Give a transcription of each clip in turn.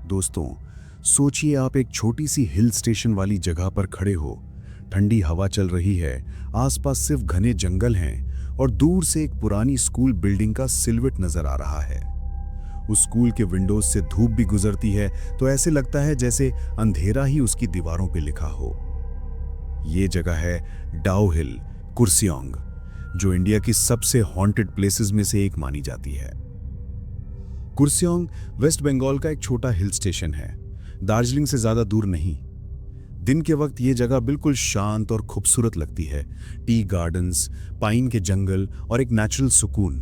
दोस्तों, सोचिए आप एक छोटी सी हिल स्टेशन वाली जगह पर खड़े हो। ठंडी हवा चल रही है, आसपास सिर्फ घने जंगल हैं और दूर से एक पुरानी स्कूल बिल्डिंग का सिलवट नजर आ रहा है। उस स्कूल के विंडोज से धूप भी गुजरती है तो ऐसे लगता है जैसे अंधेरा ही उसकी दीवारों पे लिखा हो। ये जगह है डाउ हिल, कुर्सियोंग, जो इंडिया की सबसे हॉन्टेड प्लेसेस में से एक मानी जाती है। कुर्सियोंग वेस्ट बंगाल का एक छोटा हिल स्टेशन है, दार्जिलिंग से ज्यादा दूर नहीं। दिन के वक्त ये जगह बिल्कुल शांत और खूबसूरत लगती है, टी गार्डन्स, पाइन के जंगल और एक नेचुरल सुकून।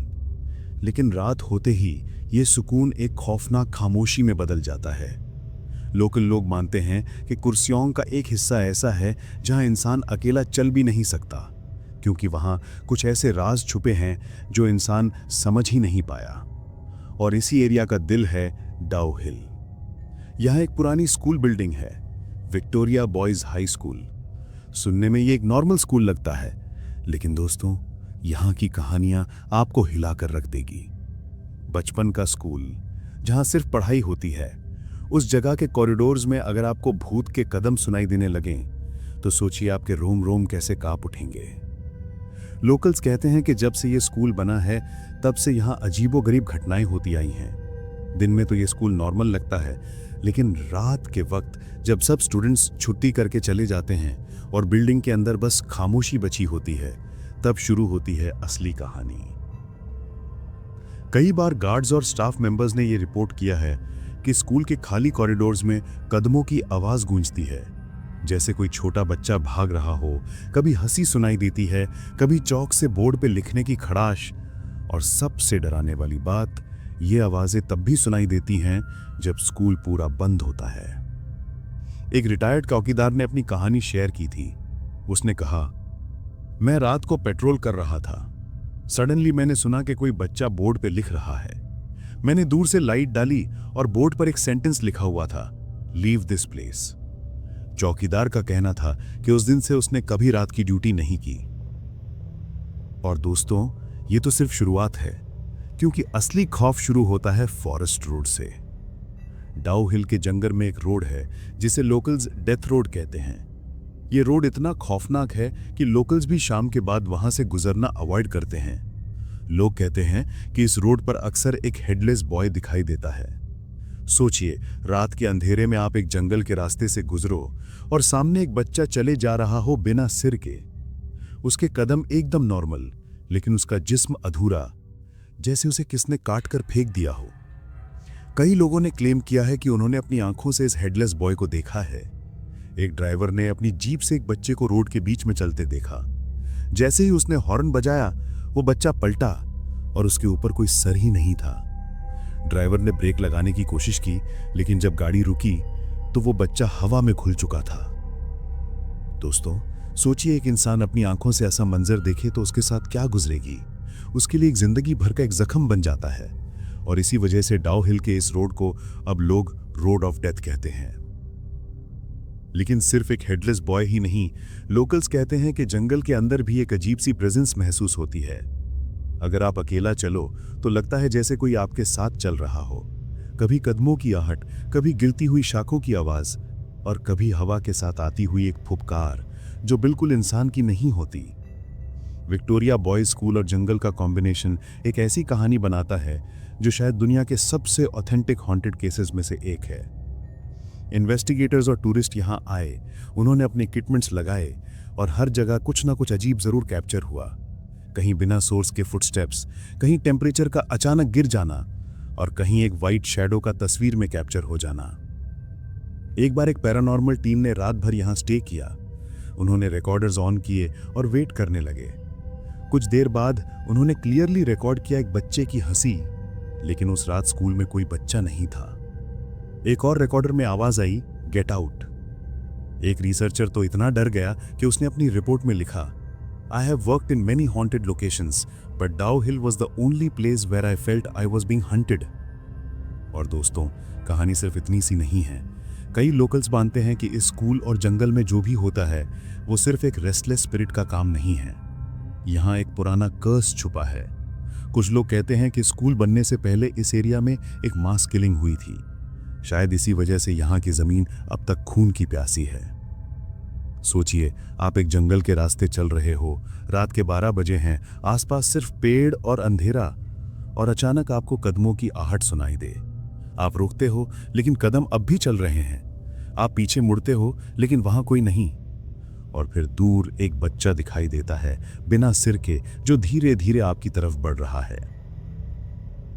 लेकिन रात होते ही ये सुकून एक खौफनाक खामोशी में बदल जाता है। लोकल लोग मानते हैं कि कुर्सियोंग का एक हिस्सा ऐसा है जहां इंसान अकेला चल भी नहीं सकता, क्योंकि वहां कुछ ऐसे राज छुपे हैं जो इंसान समझ ही नहीं पाया। और इसी एरिया का दिल है डाउ हिल। यहां एक पुरानी स्कूल बिल्डिंग है, विक्टोरिया बॉयज हाई स्कूल। सुनने में ये एक नॉर्मल स्कूल लगता है, लेकिन दोस्तों, यहां की कहानियां आपको हिलाकर रख देगी। बचपन का स्कूल जहां सिर्फ पढ़ाई होती है, उस जगह के कॉरिडोर्स में अगर आपको भूत के कदम सुनाई देने लगें तो सोचिए आपके रोम रोम कैसे कांप उठेंगे। लोकल्स कहते हैं कि जब से ये स्कूल बना है तब से यहाँ अजीबोगरीब घटनाएं होती आई हैं। दिन में तो ये स्कूल नॉर्मल लगता है, लेकिन रात के वक्त जब सब स्टूडेंट्स छुट्टी करके चले जाते हैं और बिल्डिंग के अंदर बस खामोशी बची होती है, तब शुरू होती है असली कहानी। कई बार गार्ड्स और स्टाफ मेंबर्स ने यह रिपोर्ट किया है कि स्कूल के खाली कॉरिडोर्स में कदमों की आवाज गूंजती है, जैसे कोई छोटा बच्चा भाग रहा हो। कभी हंसी सुनाई देती है, कभी चौक से बोर्ड पे लिखने की खड़ाश, और सबसे डराने वाली बात, ये आवाजें तब भी सुनाई देती हैं जब स्कूल पूरा बंद होता है। एक रिटायर्ड चौकीदार ने अपनी कहानी शेयर की थी। उसने कहा, मैं रात को पेट्रोल कर रहा था। सडनली मैंने सुना कि कोई बच्चा बोर्ड पे लिख रहा है। मैंने दूर से लाइट डाली और बोर्ड पर एक सेंटेंस लिखा हुआ था, लीव दिस प्लेस। चौकीदार का कहना था कि उस दिन से उसने कभी रात की ड्यूटी नहीं की। और दोस्तों, ये तो सिर्फ शुरुआत है, क्योंकि असली खौफ शुरू होता है फॉरेस्ट रोड से। डाउ हिल के जंगल में एक रोड है जिसे लोकल्स डेथ रोड कहते हैं। ये रोड इतना खौफनाक है कि लोकल्स भी शाम के बाद वहां से गुजरना अवॉइड करते हैं। लोग कहते हैं कि इस रोड पर अक्सर एक हेडलेस बॉय दिखाई देता है। सोचिए, रात के अंधेरे में आप एक जंगल के रास्ते से गुजरो और सामने एक बच्चा चले जा रहा हो बिना सिर के। उसके कदम एकदम नॉर्मल, लेकिन उसका जिस्म अधूरा, जैसे उसे किसने काट कर फेंक दिया हो। कई लोगों ने क्लेम किया है कि उन्होंने अपनी आंखों से इस हेडलेस बॉय को देखा है। एक ड्राइवर ने अपनी जीप से एक बच्चे को रोड के बीच में चलते देखा। जैसे ही उसने हॉर्न बजाया, वो बच्चा पलटा और उसके ऊपर कोई सर ही नहीं था। ड्राइवर ने ब्रेक लगाने की कोशिश की, लेकिन जब गाड़ी रुकी तो वो बच्चा हवा में घुल चुका था। दोस्तों, सोचिए, एक इंसान अपनी आंखों से ऐसा मंजर देखे तो उसके साथ क्या गुजरेगी। उसके लिए एक जिंदगी भर का एक जख्म बन जाता है। और इसी वजह से डाउ हिल के इस रोड को अब लोग रोड ऑफ डेथ कहते हैं। लेकिन सिर्फ एक हेडलेस बॉय ही नहीं, लोकल्स कहते हैं कि जंगल के अंदर भी एक अजीब सी प्रेजेंस महसूस होती है। अगर आप अकेला चलो तो लगता है जैसे कोई आपके साथ चल रहा हो। कभी कदमों की आहट, कभी गिरती हुई शाखों की आवाज, और कभी हवा के साथ आती हुई एक फुफकार जो बिल्कुल इंसान की नहीं होती। विक्टोरिया बॉयज स्कूल और जंगल का कॉम्बिनेशन एक ऐसी कहानी बनाता है जो शायद दुनिया के सबसे ऑथेंटिक हॉन्टेड केसेस में से एक है। इन्वेस्टिगेटर्स और टूरिस्ट यहां आए, उन्होंने अपने इक्विपमेंट्स लगाए और हर जगह कुछ ना कुछ अजीब जरूर कैप्चर हुआ। कहीं बिना सोर्स के फुटस्टेप्स, कहीं टेम्परेचर का अचानक गिर जाना, और कहीं एक वाइट शैडो का तस्वीर में कैप्चर हो जाना। एक बार एक पैरानॉर्मल टीम ने रात भर यहां स्टे किया। उन्होंने रिकॉर्डर्स ऑन किए और वेट करने लगे। कुछ देर बाद उन्होंने क्लियरली रिकॉर्ड किया एक बच्चे की हंसी, लेकिन उस रात स्कूल में कोई बच्चा नहीं था। एक और रिकॉर्डर में आवाज आई, गेट आउट। एक रिसर्चर तो इतना डर गया कि उसने अपनी रिपोर्ट में लिखा, I have worked in many haunted locations, but Dow Hill was the only place where I felt I was being hunted. और दोस्तों, कहानी सिर्फ इतनी सी नहीं है। कई लोकल्स मानते हैं कि इस स्कूल और जंगल में जो भी होता है वो सिर्फ एक रेस्टलेस स्पिरिट का काम नहीं है। यहाँ एक पुराना कर्स छुपा है। कुछ लोग कहते हैं कि स्कूल बनने से पहले इस एरिया में एक मास किलिंग हुई थी। शायद इसी वजह से यहाँ की जमीन अब तक खून की प्यासी है। सोचिए, आप एक जंगल के रास्ते चल रहे हो, रात के 12 बजे हैं, आसपास सिर्फ पेड़ और अंधेरा, और अचानक आपको कदमों की आहट सुनाई दे। आप रुकते हो, लेकिन कदम अब भी चल रहे हैं। आप पीछे मुड़ते हो, लेकिन वहां कोई नहीं। और फिर दूर एक बच्चा दिखाई देता है, बिना सिर के, जो धीरे धीरे आपकी तरफ बढ़ रहा है।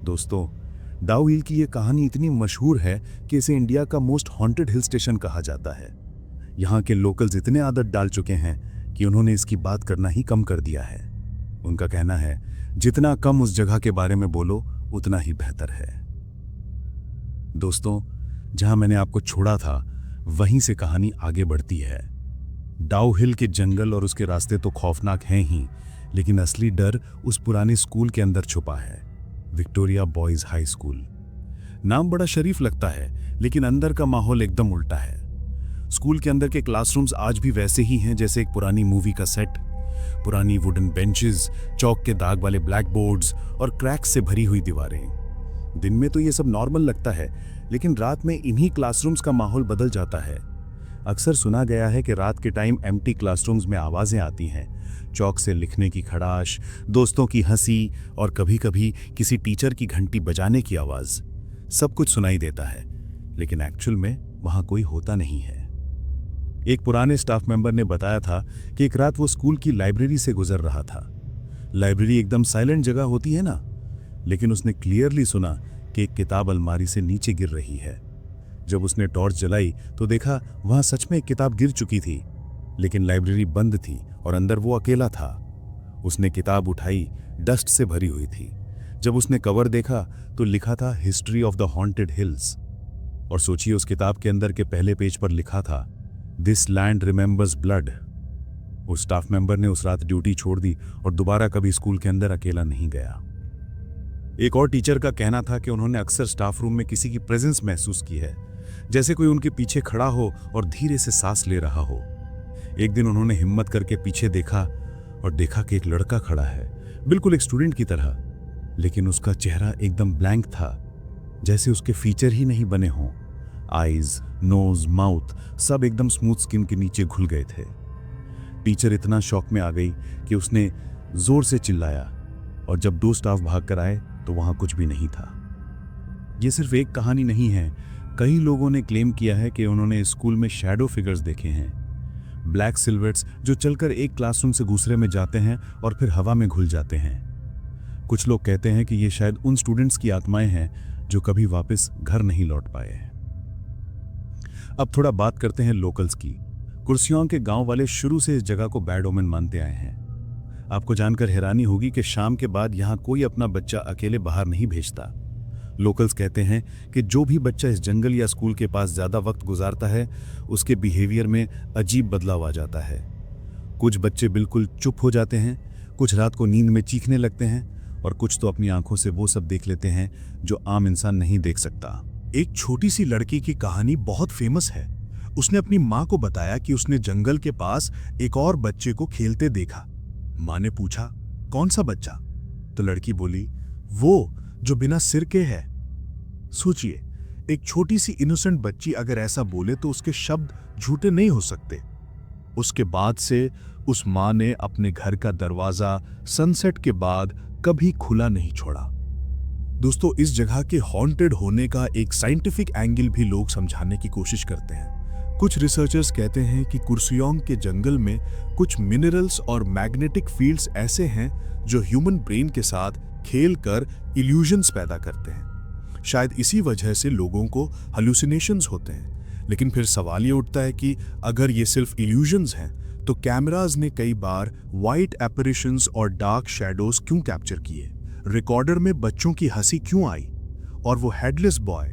दोस्तों, डाउ हिल की यह कहानी इतनी मशहूर है कि इसे इंडिया का मोस्ट हॉन्टेड हिल स्टेशन कहा जाता है। यहाँ के लोकल्स इतने आदत डाल चुके हैं कि उन्होंने इसकी बात करना ही कम कर दिया है। उनका कहना है, जितना कम उस जगह के बारे में बोलो उतना ही बेहतर है। दोस्तों, जहां मैंने आपको छोड़ा था वहीं से कहानी आगे बढ़ती है। डाउ हिल के जंगल और उसके रास्ते तो खौफनाक हैं ही, लेकिन असली डर उस पुराने स्कूल के अंदर छुपा है, विक्टोरिया बॉयज हाई स्कूल। नाम बड़ा शरीफ लगता है, लेकिन अंदर का माहौल एकदम उल्टा है। स्कूल के अंदर के क्लासरूम्स आज भी वैसे ही हैं जैसे एक पुरानी मूवी का सेट। पुरानी वुडन बेंचेस, चौक के दाग वाले ब्लैक बोर्ड्स और क्रैक्स से भरी हुई दीवारें। दिन में तो ये सब नॉर्मल लगता है, लेकिन रात में इन्हीं क्लासरूम्स का माहौल बदल जाता है। अक्सर सुना गया है कि रात के टाइम एम्प्टी क्लासरूम्स में आवाजें आती हैं, चौक से लिखने की खड़ाश, दोस्तों की हंसी और कभी-कभी किसी टीचर की घंटी बजाने की आवाज। सब कुछ सुनाई देता है, लेकिन एक्चुअल में वहां कोई होता नहीं है। एक पुराने स्टाफ मेंबर ने बताया था कि एक रात वो स्कूल की लाइब्रेरी से गुजर रहा था। लाइब्रेरी एकदम साइलेंट जगह होती है ना, लेकिन उसने क्लियरली सुना कि एक किताब अलमारी से नीचे गिर रही है। जब उसने टॉर्च जलाई तो देखा वहां सच में एक किताब गिर चुकी थी, लेकिन लाइब्रेरी बंद थी और अंदर वो अकेला था। उसने किताब उठाई, डस्ट से भरी हुई थी। जब उसने कवर देखा तो लिखा था history of the haunted hills. और सोचिए, उस किताब के अंदर के पहले पेज पर लिखा था, दिस लैंड रिमेंबर्स ब्लड। उस स्टाफ मेंबर ने उस रात ड्यूटी छोड़ दी और दोबारा कभी स्कूल के अंदर अकेला नहीं गया। एक और टीचर का कहना था कि उन्होंने अक्सर स्टाफ रूम में किसी की प्रेजेंस महसूस की है, जैसे कोई उनके पीछे खड़ा हो और धीरे से सांस ले रहा हो। एक दिन उन्होंने हिम्मत करके पीछे देखा और देखा कि एक लड़का खड़ा है, बिल्कुल एक स्टूडेंट की तरह, लेकिन उसका चेहरा एकदम ब्लैंक था, जैसे उसके फीचर ही नहीं बने हों। आईज, नोज, माउथ सब एकदम स्मूथ स्किन के नीचे घुल गए थे। टीचर इतना शॉक में आ गई कि उसने जोर से चिल्लाया, और जब 2 स्टाफ भागकर आए तो वहां कुछ भी नहीं था। यह सिर्फ एक कहानी नहीं है, कई लोगों ने क्लेम किया है कि उन्होंने स्कूल में शैडो फिगर्स देखे हैं, ब्लैक सिल्हूएट्स जो चलकर एक क्लासरूम से दूसरे में जाते हैं और फिर हवा में घुल जाते हैं। कुछ लोग कहते हैं कि ये शायद उन स्टूडेंट्स की आत्माएं हैं जो कभी वापस घर नहीं लौट पाए हैं। अब थोड़ा बात करते हैं लोकल्स की। कुर्सियोंग के गांव वाले शुरू से इस जगह को बैड ओमेन मानते आए हैं। आपको जानकर हैरानी होगी कि शाम के बाद यहां कोई अपना बच्चा अकेले बाहर नहीं भेजता। लोकल्स कहते हैं कि जो भी बच्चा इस जंगल या स्कूल के पास ज्यादा वक्त गुजारता है, उसके बिहेवियर में अजीब बदलाव आ जाता है। कुछ बच्चे बिल्कुल चुप हो जाते हैं, कुछ रात को नींद में चीखने लगते हैं, और कुछ तो अपनी आंखों से वो सब देख लेते हैं जो आम इंसान नहीं देख सकता। एक छोटी सी लड़की की कहानी बहुत फेमस है। उसने अपनी माँ को बताया कि उसने जंगल के पास एक और बच्चे को खेलते देखा। माँ ने पूछा, कौन सा बच्चा? तो लड़की बोली, वो जो बिना सिर के है। सोचिए, एक छोटी सी इनोसेंट बच्ची अगर ऐसा बोले तो उसके शब्द झूठे नहीं हो सकते। उसके बाद से उस माँ ने अपने घर का दरवाजा सनसेट के बाद कभी खुला नहीं छोड़ा। दोस्तों, इस जगह के हॉन्टेड होने का एक साइंटिफिक एंगल भी लोग समझाने की कोशिश करते हैं। कुछ रिसर्चर्स कहते हैं कि कुर्सियोंग के जंगल में कुछ मिनरल्स और मैग्नेटिक फील्ड्स ऐसे हैं जो ह्यूमन ब्रेन के साथ खेलकर इल्यूजन्स पैदा करते हैं। शायद इसी वजह से लोगों को हैलुसिनेशंस होते हैं। लेकिन फिर सवाल ये उठता है कि अगर ये सिर्फ इल्यूजन्स हैं, तो कैमराज ने कई बार वाइट एपरिशंस और डार्क शैडोज क्यों कैप्चर किए? रिकॉर्डर में बच्चों की हंसी क्यों आई? और वो हेडलेस बॉय,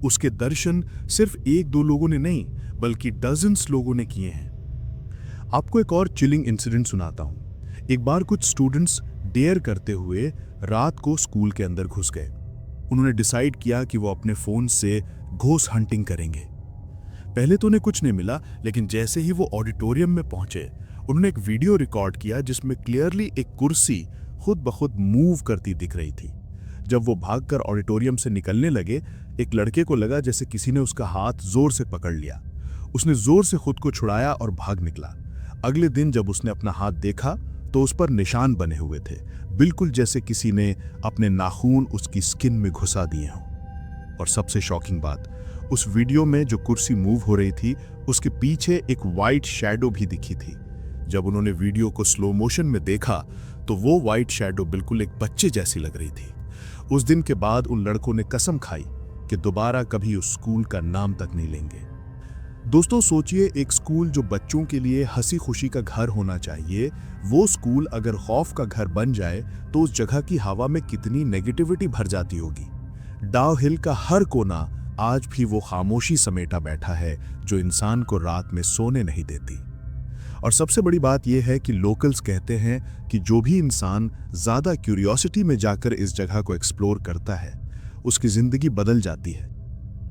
उसके दर्शन सिर्फ 1-2 लोगों ने नहीं बल्कि डजन्स लोगों ने किए हैं। आपको एक और चिलिंग इंसिडेंट सुनाता हूं। एक बार कुछ स्टूडेंट्स डेयर करते हुए रात को स्कूल के अंदर घुस गए। उन्होंने डिसाइड किया कि वो अपने फोन से घोस्ट हंटिंग करेंगे। पहले तो उन्हें कुछ नहीं मिला, लेकिन जैसे ही वो ऑडिटोरियम में पहुंचे, उन्होंने एक वीडियो रिकॉर्ड किया जिसमें क्लियरली एक कुर्सी खुद ब खुद मूव करती दिख रही थी। जब वो भागकर ऑडिटोरियम से निकलने लगे, एक लड़के को लगा जैसे किसी ने उसका हाथ जोर से पकड़ लिया। उसने जोर से खुद को छुड़ाया और भाग निकला। अगले दिन जब उसने अपना हाथ देखा तो उस पर निशान बने हुए थे, बिल्कुल जैसे किसी ने अपने नाखून उसकी स्किन में घुसा दिए हों। और सबसे शॉकिंग बात, उस वीडियो में जो कुर्सी मूव हो रही थी उसके पीछे एक वाइट शैडो भी दिखी थी। जब उन्होंने वीडियो को स्लो मोशन में देखा तो वो वाइट शैडो बिल्कुल एक बच्चे जैसी लग रही थी। उस दिन के बाद उन लड़कों ने कसम खाई कि दोबारा कभी उस स्कूल का नाम तक नहीं लेंगे। दोस्तों सोचिए, एक स्कूल जो बच्चों के लिए हंसी खुशी का घर होना चाहिए, वो स्कूल अगर खौफ का घर बन जाए तो उस जगह की हवा में कितनी नेगेटिविटी भर जाती होगी। डाव हिल का हर कोना आज भी वो खामोशी समेटा बैठा है जो इंसान को रात में सोने नहीं देती। और सबसे बड़ी बात यह है कि लोकल्स कहते हैं कि जो भी इंसान ज्यादा क्यूरियोसिटी में जाकर इस जगह को एक्सप्लोर करता है उसकी जिंदगी बदल जाती है।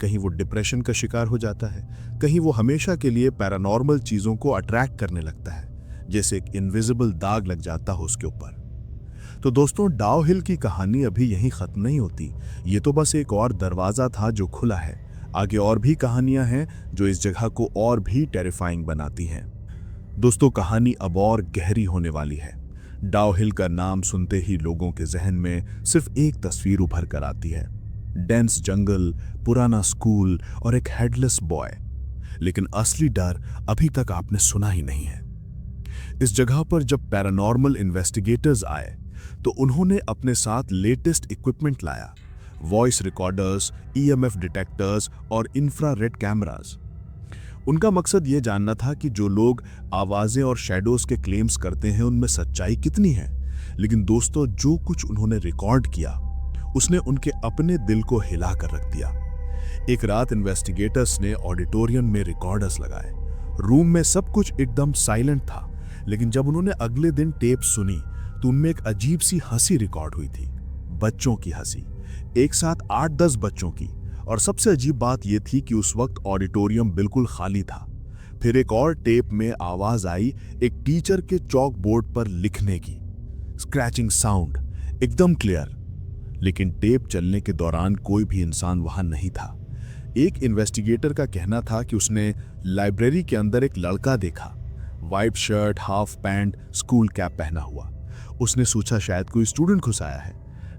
कहीं वो डिप्रेशन का शिकार हो जाता है, कहीं वो हमेशा के लिए पैरानॉर्मल चीजों को अट्रैक्ट करने लगता है, जैसे एक इनविजिबल दाग लग जाता हो उसके ऊपर। तो दोस्तों, डाव हिल की कहानी अभी यहीं खत्म नहीं होती। ये तो बस एक और दरवाजा था जो खुला है। आगे और भी कहानियां हैं जो इस जगह को और भी टेरिफाइंग बनाती हैं। दोस्तों, कहानी अब और गहरी होने वाली है। डाव हिल का नाम सुनते ही लोगों के जहन में सिर्फ एक तस्वीर उभर कर आती है, डेंस जंगल, पुराना स्कूल और एक हेडलेस बॉय। लेकिन असली डर अभी तक आपने सुना ही नहीं है। इस जगह पर जब पैरानॉर्मल इन्वेस्टिगेटर्स आए तो उन्होंने अपने साथ लेटेस्ट इक्विपमेंट लाया, वॉइस रिकॉर्डर्स, ईएमएफ डिटेक्टर्स और इंफ्रारेड कैमरास। उनका मकसद यह जानना था कि जो लोग आवाजें और शैडोज के क्लेम्स करते हैं उनमें सच्चाई कितनी है। लेकिन दोस्तों, जो कुछ उन्होंने रिकॉर्ड किया उसने उनके अपने दिल को हिला कर रख दिया। एक रात इन्वेस्टिगेटर्स ने ऑडिटोरियम में रिकॉर्डर्स लगाए। रूम में सब कुछ एकदम साइलेंट था, लेकिन जब उन्होंने अगले दिन टेप सुनी तो उनमें एक अजीब सी हंसी रिकॉर्ड हुई थी, बच्चों की हंसी, एक साथ 8-10 बच्चों की। और सबसे अजीब बात यह थी कि उस वक्त ऑडिटोरियम बिल्कुल खाली था। फिर एक और टेप में आवाज आई एक टीचर के चॉक बोर्ड पर लिखने की, स्क्रैचिंग साउंड, एकदम क्लियर। लेकिन टेप चलने के दौरान कोई भी इंसान वहां नहीं था। एक इन्वेस्टिगेटर का कहना था कि उसने लाइब्रेरी के अंदर एक लड़का देखा, white shirt, half pant, school cap पहना हुआ। उसने सोचा शायद कोई स्टूडेंट घुस आया है,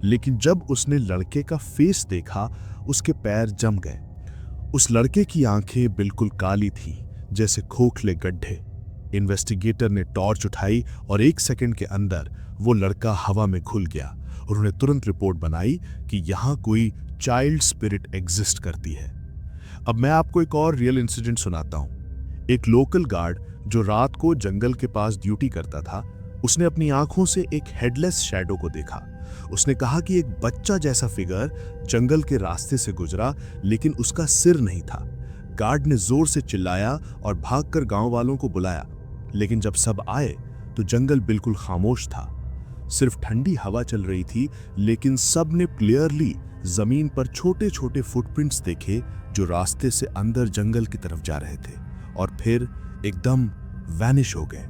लेकिन जब उसने लड़के का फेस देखा उसके पैर जम गए। उस लड़के की आंखें बिल्कुल काली थी, जैसे खोखले गड्ढे। इन्वेस्टिगेटर ने टॉर्च उठाई और 1 सेकंड के अंदर वो लड़का हवा में घुल गया। उन्होंने तुरंत रिपोर्ट बनाई कि यहां कोई चाइल्ड स्पिरिट एग्जिस्ट करती है। अब मैं आपको एक और रियल इंसिडेंट सुनाता हूं। एक लोकल गार्ड जो रात को जंगल के पास ड्यूटी करता था, उसने अपनी आंखों से एक हेडलेस शैडो को देखा। उसने कहा कि एक बच्चा जैसा फिगर जंगल के रास्ते से गुजरा, लेकिन उसका सिर नहीं था। गार्ड ने जोर से चिल्लाया और भागकर गांव वालों को बुलाया, लेकिन जब सब आए तो जंगल बिल्कुल खामोश था। सिर्फ ठंडी हवा चल रही थी, लेकिन सब ने क्लियरली जमीन पर छोटे छोटे फुटप्रिंट्स देखे जो रास्ते से अंदर जंगल की तरफ जा रहे थे और फिर एकदम वैनिश हो गए।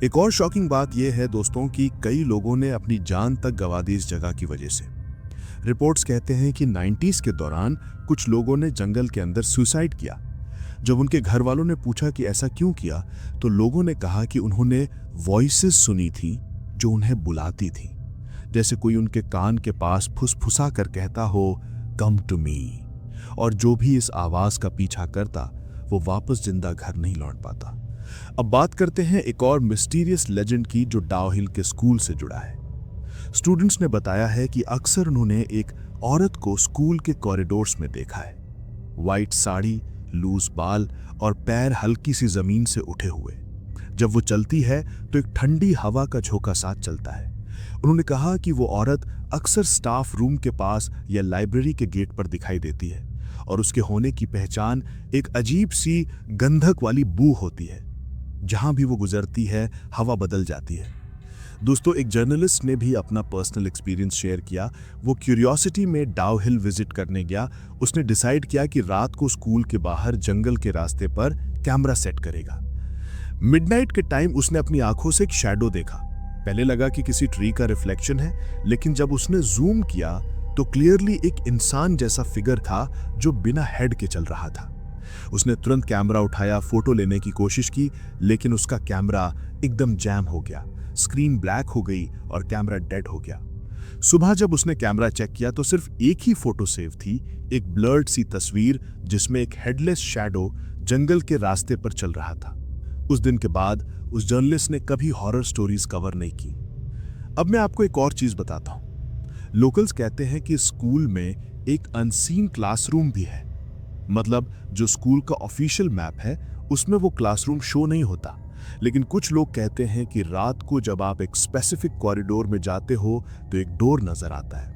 एक और शॉकिंग बात यह है दोस्तों कि कई लोगों ने अपनी जान तक गंवा दी इस जगह की वजह से। रिपोर्ट्स कहते हैं कि 90s के दौरान कुछ लोगों ने जंगल के अंदर सुसाइड किया। जब उनके घर वालों ने पूछा कि ऐसा क्यों किया, तो लोगों ने कहा कि उन्होंने वॉइसेस सुनी थी जो उन्हें बुलाती थी, जैसे कोई उनके कान के पास फुसफुसा कर कहता हो, कम टू मी। और जो भी इस आवाज का पीछा करता वो वापस जिंदा घर नहीं लौट पाता। अब बात करते हैं एक और मिस्टीरियस लेजेंड की जो डाव हिल के स्कूल से जुड़ा है। स्टूडेंट्स ने बताया है कि अक्सर उन्होंने एक औरत को स्कूल के कॉरिडोर्स में देखा है, वाइट साड़ी, लूज बाल और पैर हल्की सी जमीन से उठे हुए। जब वो चलती है तो एक ठंडी हवा का झोंका साथ चलता है। उन्होंने कहा कि वो औरत अक्सर स्टाफ रूम के पास या लाइब्रेरी के गेट पर दिखाई देती है और उसके होने की पहचान एक अजीब सी गंधक वाली बू होती है। जहां भी वो गुजरती है हवा बदल जाती है। दोस्तों, एक जर्नलिस्ट ने भी अपना पर्सनल एक्सपीरियंस शेयर किया। वो क्यूरियोसिटी में डाव हिल विजिट करने गया। उसने डिसाइड किया कि रात को स्कूल के बाहर जंगल के रास्ते पर कैमरा सेट करेगा। मिडनाइट के टाइम उसने अपनी आंखों से एक शैडो देखा। पहले लगा कि किसी ट्री का रिफ्लेक्शन है, लेकिन जब उसने जूम किया तो क्लियरली एक इंसान जैसा फिगर था जो बिना हेड के चल रहा था। उसने तुरंत कैमरा उठाया, फोटो लेने की कोशिश की, लेकिन उसका कैमरा एकदम जैम हो गया। स्क्रीन ब्लैक हो गई और कैमरा डेड हो गया। सुबह जब उसने कैमरा चेक किया तो सिर्फ एक ही फोटो सेव थी, एक ब्लर्ड सी तस्वीर जिसमें एक हेडलेस शैडो जंगल के रास्ते पर चल रहा था। उस दिन के बाद उस जर्नलिस्ट ने कभी हॉरर स्टोरीज कवर नहीं की। अब मैं आपको एक और चीज बताता हूं। लोकल्स कहते हैं कि स्कूल में एक अनसीन क्लासरूम भी है। मतलब जो स्कूल का ऑफिशियल मैप है उसमें वो क्लासरूम शो नहीं होता, लेकिन कुछ लोग कहते हैं कि रात को जब आप एक स्पेसिफिक कॉरिडोर में जाते हो तो एक डोर नजर आता है।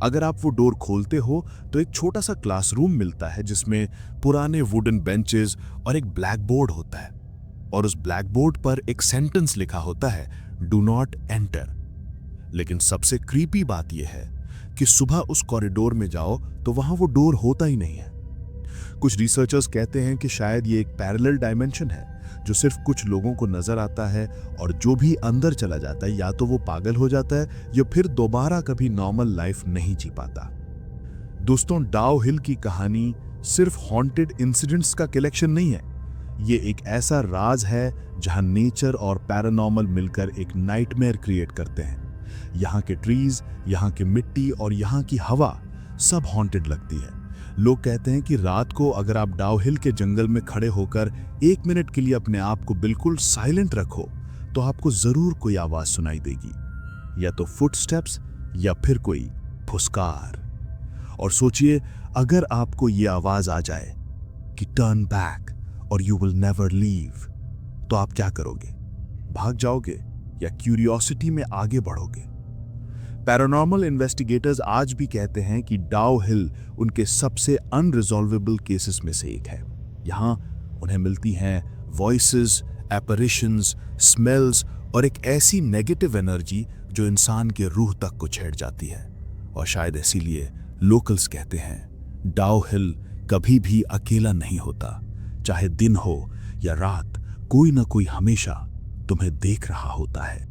अगर आप वो डोर खोलते हो तो एक छोटा सा क्लासरूम मिलता है जिसमें पुराने वुडन बेंचेस और एक ब्लैक बोर्ड होता है, और उस ब्लैक बोर्ड पर एक सेंटेंस लिखा होता है, डू नॉट एंटर। लेकिन सबसे क्रीपी बात यह है कि सुबह उस कॉरिडोर में जाओ तो वहां वो डोर होता ही नहीं है। कुछ रिसर्चर्स कहते हैं कि शायद ये एक पैरेलल डायमेंशन है जो सिर्फ कुछ लोगों को नजर आता है, और जो भी अंदर चला जाता है या तो वो पागल हो जाता है या फिर दोबारा कभी नॉर्मल लाइफ नहीं जी पाता। दोस्तों, डाउ हिल की कहानी सिर्फ हॉन्टेड इंसिडेंट्स का कलेक्शन नहीं है। ये एक ऐसा राज है जहां नेचर और पैरानॉर्मल मिलकर एक नाइटमेयर क्रिएट करते हैं। यहाँ के ट्रीज, यहाँ की मिट्टी और यहाँ की हवा सब हॉन्टेड लगती है। लोग कहते हैं कि रात को अगर आप डाउ हिल के जंगल में खड़े होकर 1 मिनट के लिए अपने आप को बिल्कुल साइलेंट रखो तो आपको जरूर कोई आवाज सुनाई देगी, या तो फुटस्टेप्स या फिर कोई फुसकार। और सोचिए, अगर आपको ये आवाज आ जाए कि टर्न बैक और यू विल नेवर लीव, तो आप क्या करोगे? भाग जाओगे या क्यूरियोसिटी में आगे बढ़ोगे? पैरानॉर्मल इन्वेस्टिगेटर्स आज भी कहते हैं कि डाउ हिल उनके सबसे अनरिजॉल्वेबल केसेस में से एक है। यहाँ उन्हें मिलती हैं वॉइसेस, एपरिशंस, स्मेल्स और एक ऐसी नेगेटिव एनर्जी जो इंसान के रूह तक को छेड़ जाती है। और शायद इसीलिए लोकल्स कहते हैं डाउ हिल कभी भी अकेला नहीं होता। चाहे दिन हो या रात, कोई ना कोई हमेशा तुम्हें देख रहा होता है।